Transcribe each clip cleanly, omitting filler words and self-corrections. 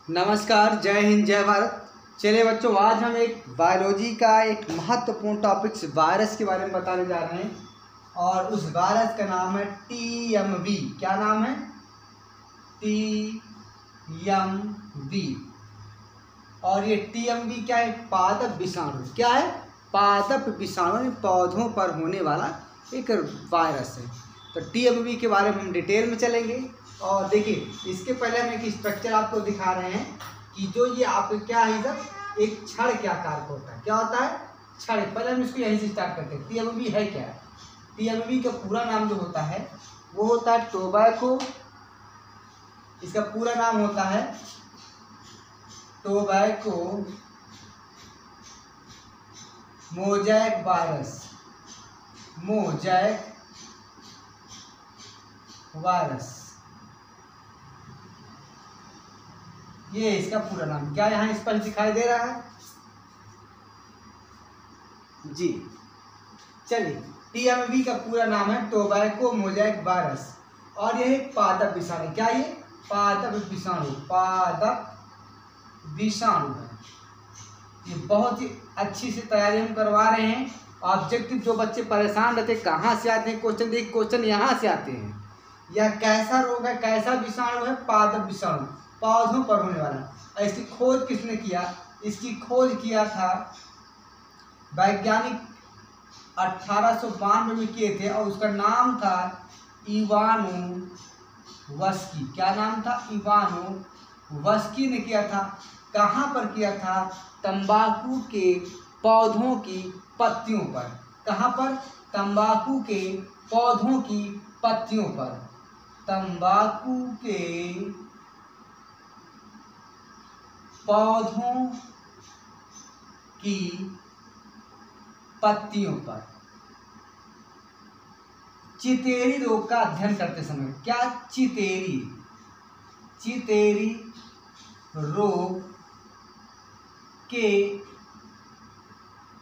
नमस्कार, जय हिंद, जय भारत। चलिए बच्चों, आज हम एक बायोलॉजी का एक महत्वपूर्ण टॉपिक वायरस के बारे में बताने जा रहे हैं और उस वायरस का नाम है TMV। क्या नाम है? TMV। और ये TMV क्या है? पादप विषाणु। क्या है? पादप विषाणु, पौधों पर होने वाला एक वायरस है। तो TMV के बारे में हम डिटेल में चलेंगे। और देखिए, इसके पहले हम एक स्ट्रक्चर आपको दिखा रहे हैं कि जो ये आपको क्या है, इधर एक छड़ के आकार का होता है। क्या होता है? छड़। पहले हम इसको यहीं से स्टार्ट करते हैं। TMV है क्या? TMV का पूरा नाम जो होता है वो होता है टोबैको। इसका पूरा नाम होता है tobacco mosaic virus. Mosaic virus, ये इसका पूरा नाम। क्या यहाँ इस पर दिखाई दे रहा है जी? चलिए, TMV का पूरा नाम है टोबैको मोज़ैक वायरस और यह एक पादप विषाणु। क्या ये? पादप विषाणु। पादप विषाणु है। ये बहुत ही अच्छी से तैयारी हम करवा रहे हैं। ऑब्जेक्टिव जो बच्चे परेशान रहते हैं कहाँ से आते हैं क्वेश्चन, देख क्वेश्चन यहाँ से आते हैं। यह कैसा रोग है, कैसा विषाणु है? पादप विषाणु, पौधों पर होने वाला। इसकी खोज किसने किया? इसकी खोज किया था वैज्ञानिक 1892 में किए थे और उसका नाम था इवानोवस्की। क्या नाम था? इवानोवस्की ने किया था। कहाँ पर किया था? तंबाकू के पौधों की पत्तियों पर। कहाँ पर? तंबाकू के पौधों की पत्तियों पर। तंबाकू के पौधों की पत्तियों पर चितेरी रोग का अध्ययन करते समय। क्या? चितेरी रोग के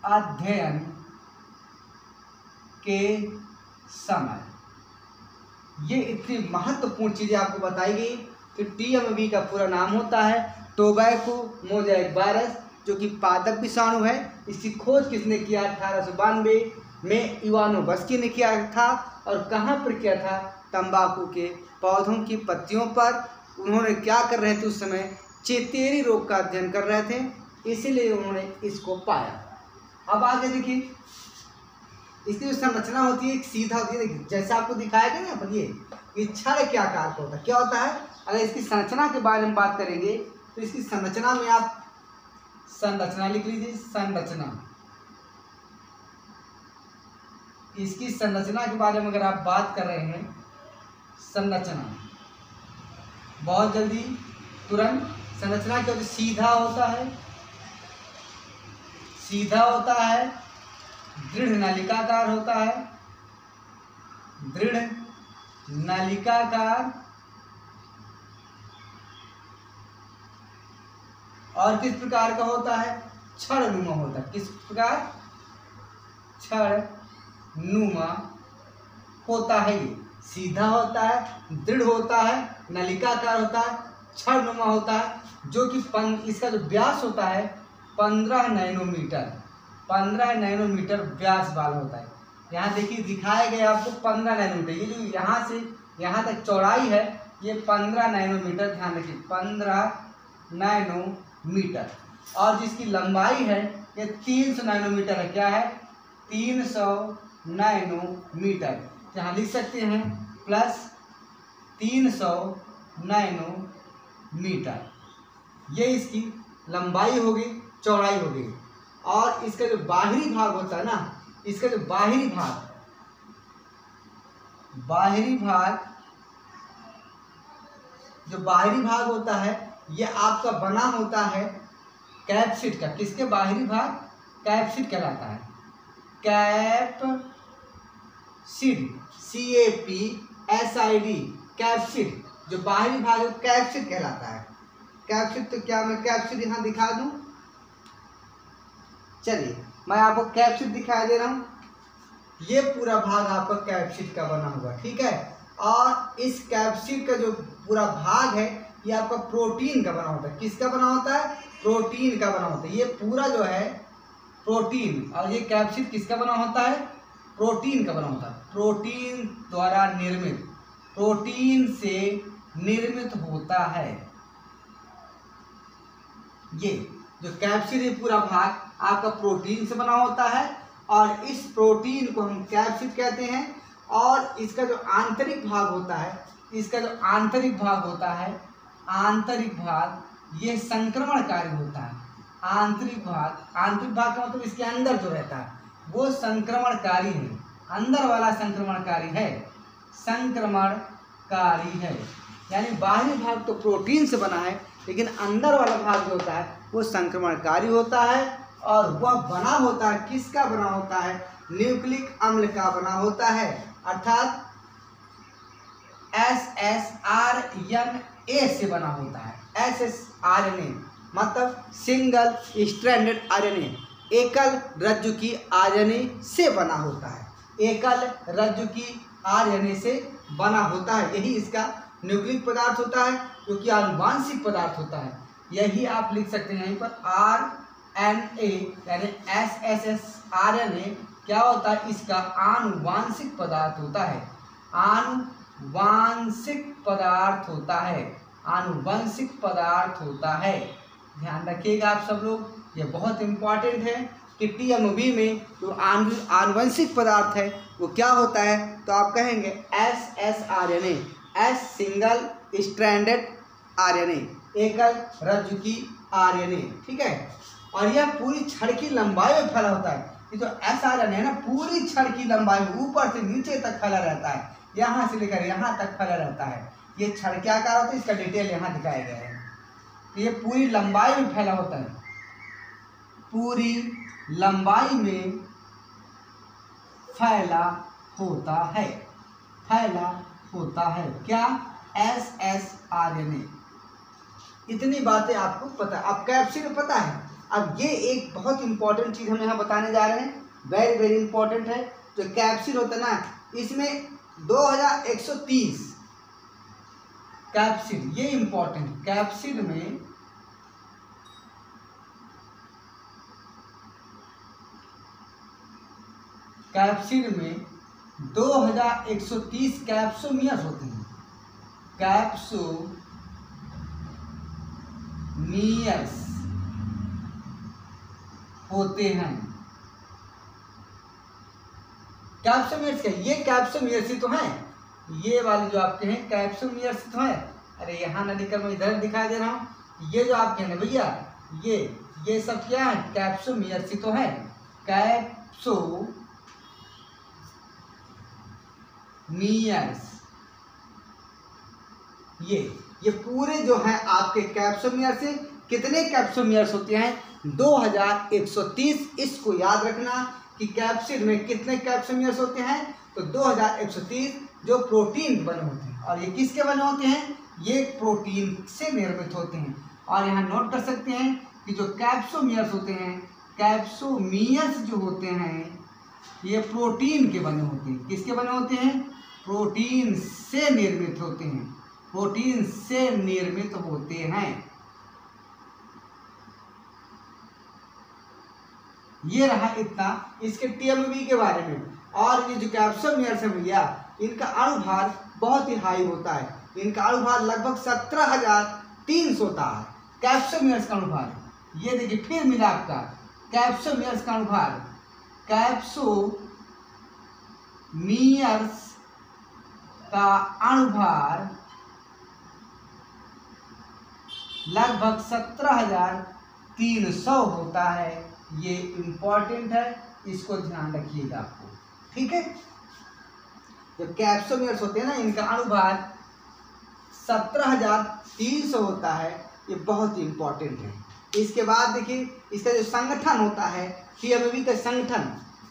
अध्ययन के समय। ये इतनी महत्वपूर्ण चीजें आपको बताई गई कि TMV का पूरा नाम होता है टोबैको मोज़ैक वायरस, जो कि पादप विषाणु है। इसकी खोज किसने किया? 1892 में इवानोवस्की ने किया था। और कहाँ पर किया था? तंबाकू के पौधों की पत्तियों पर। उन्होंने क्या कर रहे थे उस समय? चितेरी रोग का अध्ययन कर रहे थे, इसीलिए उन्होंने इसको पाया। अब आगे देखिए, इसकी जो संरचना होती है एक सीधा होती है। देखिए, जैसे आपको दिखाया गया ना पर ये छड़ के आकार का होता है। क्या होता है? अगर इसकी संरचना के बारे में बात करेंगे तो इसकी संरचना में आप संरचना लिख लीजिए। संरचना, इसकी संरचना के बारे में अगर आप बात कर रहे हैं, संरचना बहुत जल्दी तुरंत संरचना क्या होती है? सीधा होता है, सीधा होता है, दृढ़ नलिकाकार होता है, दृढ़ नलिकाकार, और किस प्रकार का होता है? छड़नुमा होता है। किस प्रकार? छड़नुमा होता है। ये सीधा होता है, दृढ़ होता है, नलिकाकार होता है, छड़नुमा होता है, जो कि इसका जो व्यास होता है 15 नैनोमीटर। 15 नैनोमीटर व्यास वाला होता है। यहाँ देखिए, दिखाया गया आपको 15 नैनोमीटर। ये जो यहाँ से यहाँ तक चौड़ाई है ये 15 नैनोमीटर। ध्यान रखिए, 15 नैनोमीटर। और जिसकी लंबाई है ये 300 नैनोमीटर है। क्या है? 300 नैनोमीटर। यहाँ लिख सकते हैं प्लस 300 नैनोमीटर। ये इसकी लंबाई होगी, चौड़ाई होगी। और इसका जो बाहरी भाग होता है ना, इसका जो बाहरी भाग जो बाहरी भाग होता है ये आपका बना होता है कैप्सिड का। किसके बाहरी भाग? कैप्सिड कहलाता है। Capsid, CAPSID, capsid. जो बाहरी भाग है कैप्सिड कहलाता है। कैप्सिड, तो क्या मैं कैप्सिड यहाँ दिखा दूं? चलिए, मैं आपको कैप्सिड दिखाई दे रहा हूँ। ये पूरा भाग आपका कैप्सिड का बना हुआ, ठीक है। और इस कैप्सिड का जो पूरा भाग है ये आपका प्रोटीन का बना होता है। किसका बना होता है? प्रोटीन का बना होता है। ये पूरा जो है प्रोटीन, और ये कैप्सिड किसका बना होता है? प्रोटीन का बना होता है। प्रोटीन द्वारा निर्मित, प्रोटीन से निर्मित होता है। ये जो कैप्सिड है पूरा भाग आपका प्रोटीन से बना होता है, और इस प्रोटीन को हम कैप्सिड कहते हैं। और इसका जो आंतरिक भाग होता है, इसका जो आंतरिक भाग होता है, आंतरिक भाग ये संक्रमणकारी होता है। आंतरिक भाग का मतलब इसके अंदर जो रहता है वो संक्रमणकारी है। अंदर वाला संक्रमणकारी है, संक्रमणकारी है। यानी बाहरी भाग तो प्रोटीन से बना है, लेकिन अंदर वाला भाग जो होता है वो संक्रमणकारी होता है। और वह बना होता है, किसका बना होता है? न्यूक्लिक अम्ल का बना होता है, अर्थात SSRNA से बना होता है। SSRNA मतलब सिंगल स्ट्रैंडेड RNA, एकल रज्जु की RNA से बना होता है। एकल रज्जु की RNA से बना होता है। यही इसका न्यूक्लिक पदार्थ होता है, जो कि आनुवांशिक पदार्थ होता है। यही आप लिख सकते हैं यहीं पर RNA यानी SSRNA क्या होता है? इसका आनुवांशिक पदार्थ होता है। आनुवांशिक पदार्थ होता है, आनुवंशिक पदार्थ होता है। ध्यान रखिएगा आप सब लोग, ये बहुत इंपॉर्टेंट है कि TMB में जो आनुवंशिक पदार्थ है वो क्या होता है? तो आप कहेंगे SSRNA, S single stranded RNA, एकल रज्जु की RNA, ठीक है। और यह पूरी छड़ की लंबाई में फैला होता है। ये जो SRNA है ना, पूरी छड़ की लंबाई में ऊपर से नीचे तक फैला रहता है, यहाँ से लेकर यहाँ तक फैला रहता है। ये छड़ क्या आकार होता है, इसका डिटेल यहाँ दिखाया गया है। ये पूरी लंबाई में फैला होता है, पूरी लंबाई में फैला होता है, फैला होता है। क्या? SSRNA। इतनी बातें आपको पता, अब कैप्सिड पता है। अब ये एक बहुत इंपॉर्टेंट चीज़ हम यहाँ बताने जा रहे हैं, वेरी वेरी इंपॉर्टेंट है। जो कैप्सिड होता है ना, इसमें 2130 कैप्सिड, ये इंपॉर्टेंट। कैप्सिड में कैप्सिड में 2130 कैप्सोमियर्स होते हैं। कैप्सोमियर्स होते हैं। कैप्सोमियर्स क्या? ये कैप्सोमियर्स ही तो हैं, ये वाले जो आपके हैं कैप्सोमियर्स तो हैं। अरे यहाँ ना लिखकर मैं इधर दिखाई दे रहा हूँ। ये जो आपके हैं ना भैया, ये सब क्या है? कैप्सोमियर्स ही तो है। कैप्सोमियर्स, ये पूरे जो हैं आपके कैप्सोमियर्स से। कितने कैप्सोमियर्स होते हैं? 2130। इसको याद रखना कि कैप्सिड में कितने कैप्सोमियर्स होते हैं? तो 2130 जो प्रोटीन बने होते हैं। और ये किसके बने होते हैं? ये प्रोटीन से निर्मित होते हैं। और यहाँ नोट कर सकते हैं कि जो कैप्सोमियर्स होते हैं, कैप्सोमियर्स जो होते हैं ये प्रोटीन के बने होते हैं। किसके बने होते हैं? प्रोटीन से निर्मित होते हैं, प्रोटीन से निर्मित होते हैं। ये रहा इतना इसके TMB के बारे में। और ये जो कैप्सोमियर्स है भैया, इनका अणुभार बहुत ही हाई होता है। इनका अणुभार लगभग 17,300 होता है। कैप्सोमियर्स का अणुभार, ये देखिए फिर मिला आपका कैप्सोमियर्स का अणुभार। कैप्सोमियर्स का अणुभार लगभग 17,300 होता है। ये इम्पॉर्टेंट है, इसको ध्यान रखिएगा आपको, ठीक है। जो कैप्सोमियर्स होते हैं ना, इनका अणुभार 17,300 होता है। ये बहुत ही इम्पॉर्टेंट है। इसके बाद देखिए इसका जो संगठन होता है, TMB का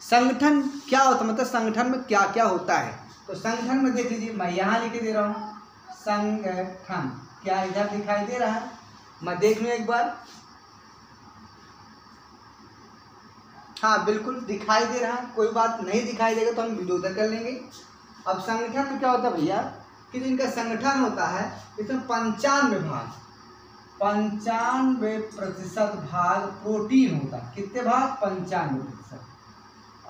संगठन क्या होता है, मतलब संगठन में क्या क्या होता है। तो संगठन में देख लीजिए, मैं यहाँ लिख दे रहा हूँ संगठन। क्या इधर दिखाई दे रहा है? मैं देख लूँ एक बार। हाँ बिल्कुल दिखाई दे रहा है, कोई बात नहीं दिखाई देगा तो हम वीडियो उधर कर लेंगे। अब संगठन में क्या होता है भैया? कि जो इनका संगठन होता है इसमें 95 भाग 95% भाग प्रोटीन होता है। कितने भाग? 95%।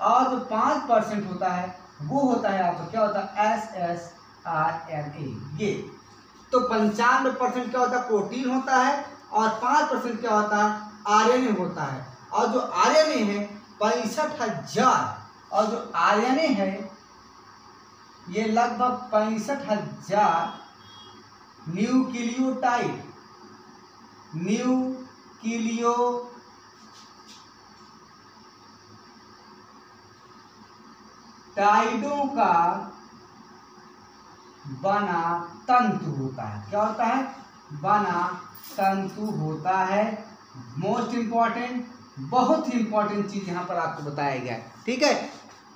और जो 5% होता है वो होता है आपका क्या होता है? SSRNA। ये तो 95% क्या होता है? प्रोटीन होता है और 5% क्या होता है? RNA होता है। और जो RNA है 65,000 और जो RNA है ये लगभग 65,000 न्यूक्लियोटाइडों का बना तंतु होता है। क्या होता है? बना तंतु होता है। मोस्ट इंपॉर्टेंट, बहुत ही इंपॉर्टेंट चीज यहाँ पर आपको बताया गया है। ठीक है,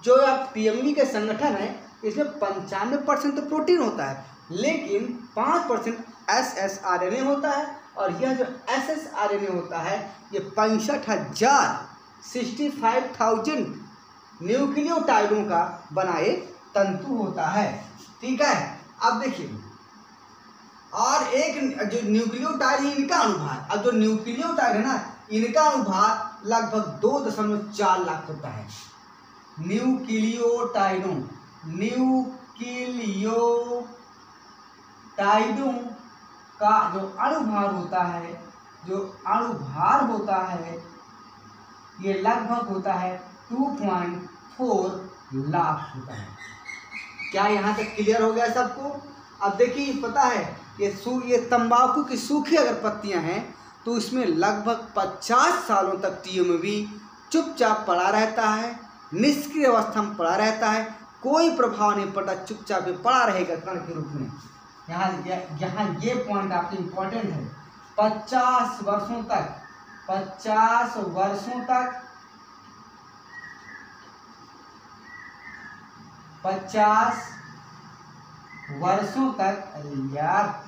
जो आप टीएमवी के संगठन है इसमें 95% तो प्रोटीन होता है लेकिन 5% SSRNA होता है। और यह जो SSRNA होता है ये 65,000 न्यूक्लियोटाइडों का बना एक तंतु होता है। ठीक है, अब देखिए और एक जो न्यूक्लियोटाइड है इनका अनुभाग, अब जो न्यूक्लियोटाइड है ना इनका अनुभाग लगभग 2.4 लाख होता है। न्यूक्लियोटाइडों का जो अणुभार होता है, जो अणुभार होता है ये लगभग होता है 2.4 लाख होता है। क्या यहाँ तक क्लियर हो गया सबको? अब देखिए पता है ये तंबाकू की सूखी अगर पत्तियां हैं तो इसमें लगभग 50 सालों तक टीएमवी चुपचाप पड़ा रहता है, निष्क्रिय अवस्था में पड़ा रहता है, कोई प्रभाव नहीं पड़ता, चुपचाप पड़ा रहेगा कण के रूप में। यहाँ ये पॉइंट आपके इम्पोर्टेंट है। 50 वर्षों तक 50 वर्षों तक 50 वर्षों तक, अरे यार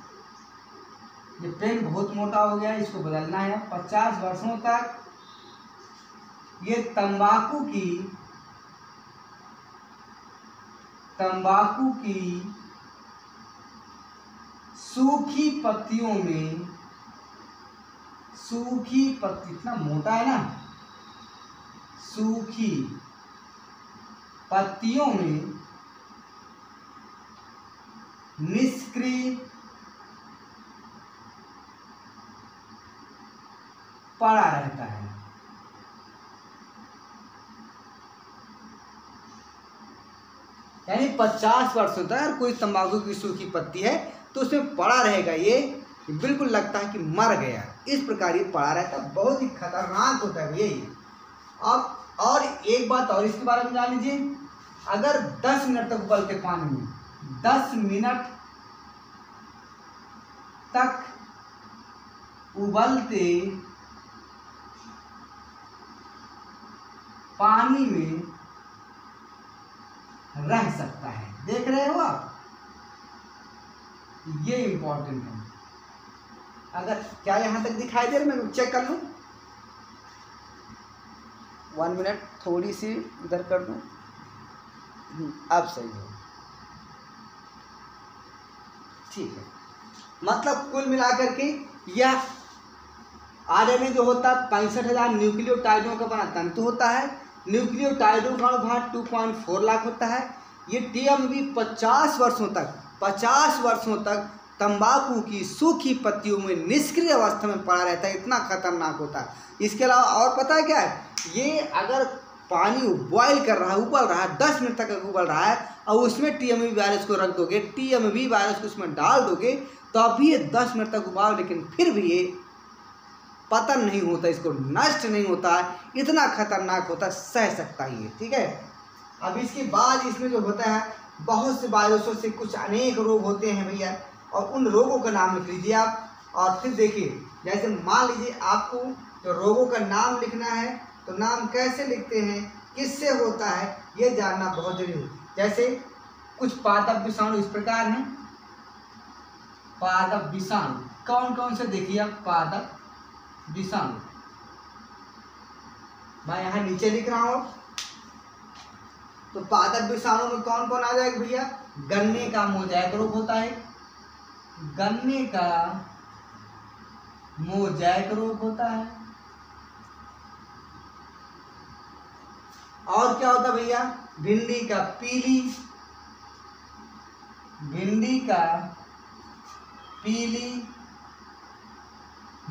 ये पेन बहुत मोटा हो गया है, इसको बदलना है। 50 वर्षों तक ये तंबाकू की सूखी पत्तियों में, सूखी पत्ती इतना मोटा है ना, सूखी पत्तियों में निष्क्रिय पड़ा रहता है। यानी 50 वर्षों तक कोई तंबाकू की सूखी पत्ती है तो उसमें पड़ा रहेगा, ये बिल्कुल लगता है कि मर गया, इस प्रकार ये पड़ा रहता है। बहुत ही खतरनाक होता है ये। अब और एक बात और इसके बारे में जान लीजिए, अगर 10 मिनट तक उबलते पानी में 10 मिनट तक उबलते पानी में रह सकता है। देख रहे हो आप, ये इंपॉर्टेंट है। अगर क्या यहां तक दिखाई दे रहा है? मैं चेक कर लूं, 1 मिनट, थोड़ी सी इधर कर दूं, अब सही है, ठीक है। मतलब कुल मिलाकर के यह आरएनए जो होता है 65,000 न्यूक्लियोटाइडों का बना तंतु होता है। न्यूक्लियोटाइडों का अनुभाग 2.4 लाख होता है। ये टीएमवी 50 वर्षों तक तंबाकू की सूखी पत्तियों में निष्क्रिय अवस्था में पड़ा रहता है, इतना खतरनाक होता है। इसके अलावा और पता है क्या है, ये अगर पानी बॉयल कर रहा है, उबल रहा है, 10 मिनट तक उबल रहा है और उसमें टीएमवी वायरस को रख दोगे, टीएमवी वायरस को उसमें डाल दोगे तो अभी ये 10 मिनट तक उबाल, लेकिन फिर भी ये पतन नहीं होता, इसको नष्ट नहीं होता, इतना खतरनाक होता, सह सकता ही है। ठीक है, अब इसके बाद इसमें जो होता है बहुत से वायरसों से कुछ अनेक रोग होते हैं भैया, और उन रोगों का नाम लिख लीजिए आप। और फिर देखिए, जैसे मान लीजिए आपको जो रोगों का नाम लिखना है तो नाम कैसे लिखते हैं, किससे होता है, ये जानना बहुत जरूरी है। जैसे कुछ पादप विषाणु इस प्रकार हैं, पादप विषाणु कौन कौन से देखिए आप, पादप विषाणु मैं यहाँ नीचे लिख रहा हूँ। तो पादप विषाणु में कौन कौन आ जाएगा भैया, गन्ने का मोजैक रोग होता है, गन्ने का मोजैक रोग होता है। और क्या होता है भैया, भिंडी का पीली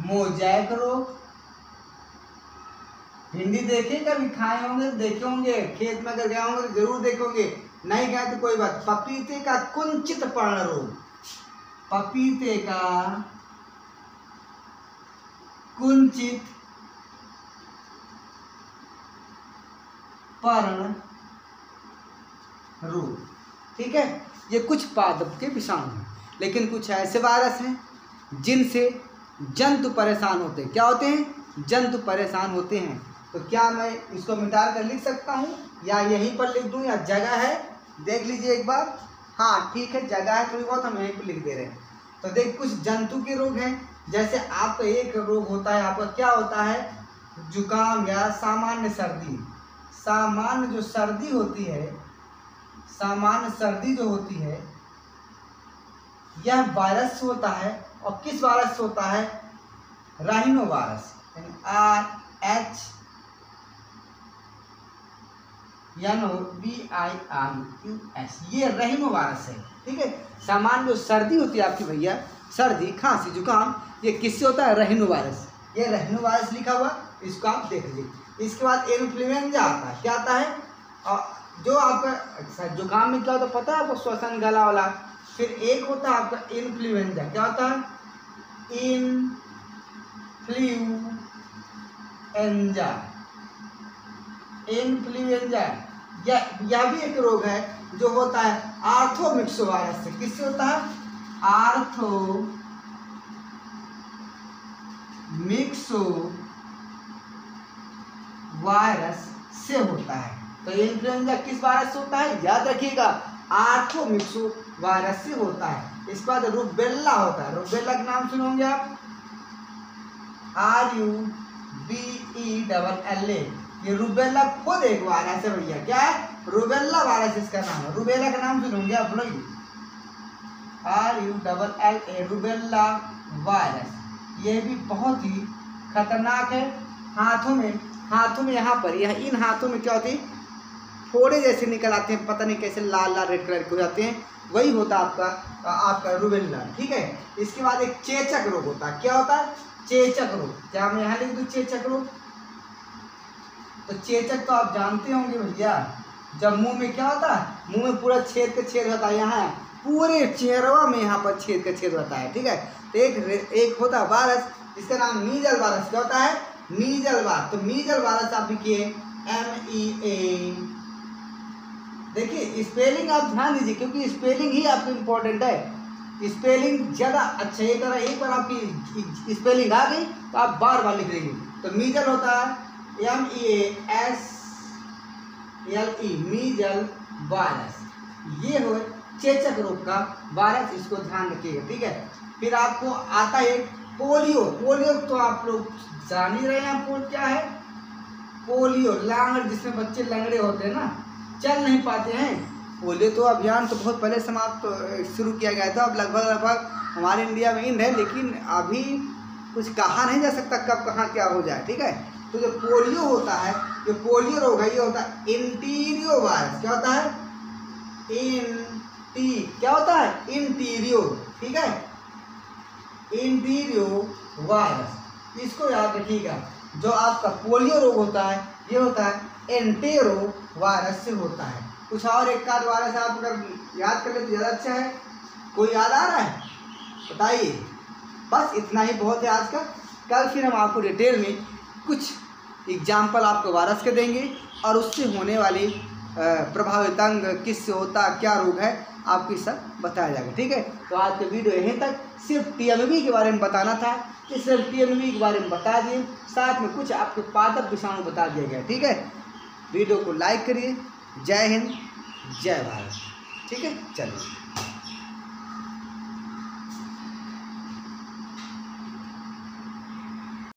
मोजैक रोग। भिंडी देखे कभी, खाए होंगे, देखे होंगे, खेत में अगर गए होंगे तो जरूर देखोगे, नहीं गए तो कोई बात। पपीते का कुंचित पर्ण रोग, पपीते का कुंचित पर्ण रोग, ठीक है। ये कुछ पादप के विषाणु हैं, लेकिन कुछ ऐसे वायरस हैं जिनसे जंतु परेशान होते हैं। क्या होते हैं, जंतु परेशान होते हैं। तो क्या मैं इसको मिटा कर लिख सकता हूँ, या यहीं पर लिख दूँ, या जगह है देख लीजिए एक बार। हाँ ठीक है, जगह है थोड़ी बहुत, हम यहीं पर लिख दे रहे हैं। तो देख, कुछ जंतु के रोग हैं, जैसे आपका एक रोग होता है, आपका क्या होता है, जुकाम या सामान्य सर्दी। सामान्य जो सर्दी होती है, सामान्य सर्दी जो होती है, यह वायरस से होता है। और किस वायरस से होता है, राइनो वायरस, यानी RHNOVIRUS, ये राइनो वायरस है, ठीक है। सामान्य जो सर्दी होती है आपकी भैया, सर्दी खांसी जुकाम, ये किससे होता है, राइनो वायरस। ये राइनो वायरस लिखा हुआ, इसको आप देख लीजिए। इसके बाद इन्फ्लुएंजा आता है। क्या आता है, और जो आपका जुकाम में क्या होता है पता है आपको, श्वसन गला वाला। फिर एक होता है आपका इन्फ्लुएंजा। क्या होता है, इन्फ्लुएंजा, यह भी एक रोग है जो होता है आर्थोमिक्सो वायरस से। किससे होता है, आर्थोमिक्सो वायरस से होता है। तो इन्फ्लुएंजा किस वायरस से होता है, याद रखिएगा, आर्थोमिक्सो वायरस से होता है। इसके बाद रूबेला होता है। रूबेला का नाम सुनोगे आप, RUBELLA। ये रूबेला खुद एक वायरस है भैया। क्या है, रूबेला वायरस इसका नाम है। रूबेला का नाम सुनोगे आप लोग, RULLA, रूबेला वायरस। ये भी बहुत ही खतरनाक है। हाथों में यहाँ पर, यह इन हाथों में क्या होती है, फोड़े जैसे निकल आते हैं, पता नहीं कैसे लाल लाल रेड कलर के हो जाते हैं, वही होता है आपका रूबेला, ठीक है। इसके बाद एक चेचक रोग होता है। क्या होता है, चेचक रोग। क्या मैं यहाँ लिख दूँ, चेचक रोग। तो चेचक तो आप जानते होंगे भैया, जब मुंह में क्या होता है, मुंह में पूरा छेद का छेद होता है, यहाँ पूरे चेहरा में यहाँ पर छेद का छेद होता है, ठीक है। तो एक होता है वायरस, इसका नाम मीजल वायरस। क्या होता है, मीजल वायरस। तो मीजल वायरस आप लिखिए MEA। देखिए स्पेलिंग आप ध्यान दीजिए, क्योंकि स्पेलिंग ही आपको इम्पोर्टेंट है। स्पेलिंग ज़्यादा अच्छा, एक बार आपकी स्पेलिंग आ गई तो आप बार बार लिख लेंगे। तो मीजल होता है MEASLE, मीजल वायरस। ये हो चेचक रोग का वायरस, इसको ध्यान रखिएगा, ठीक है। फिर आपको आता है पोलियो। पोलियो तो आप लोग जान ही रहे हैं, पोलियो क्या है, पोलियो लांगड़, जिसमें बच्चे लंगड़े होते हैं ना, चल नहीं पाते हैं। पोलियो तो अभियान तो बहुत पहले समाप्त शुरू किया गया था, अब लगभग हमारे इंडिया में इन है, लेकिन अभी कुछ कहा नहीं जा सकता कब कहाँ क्या हो जाए, ठीक है। तो जो पोलियो होता है, जो पोलियो रोग है, ये होता है इंटीरियो वायरस। क्या होता है, क्या होता है, इंटीरियो, ठीक है, इंटीरियो वायरस। इसको याद रखिएगा। जो आपका पोलियो रोग होता है, ये होता है एंटेरो वायरस से होता है। कुछ और एक आध वायरस आप अगर याद कर ले तो ज़्यादा अच्छा है। कोई याद आ रहा है, बताइए। बस इतना ही बहुत है आज का। कल फिर हम आपको डिटेल में कुछ एग्जाम्पल आपको वायरस के देंगे, और उससे होने वाली प्रभावित अंग, किससे होता, क्या रोग है, आपको सब बताया जाएगा, ठीक है। तो आज का वीडियो यहीं तक। सिर्फ TMV के बारे में बताना था, कि सिर्फ TMV के बारे में बता दिए, साथ में कुछ आपके पादप विषाणु बता दिया गया, ठीक है। वीडियो को लाइक करिए। जय हिंद, जय भारत, ठीक है, चलिए।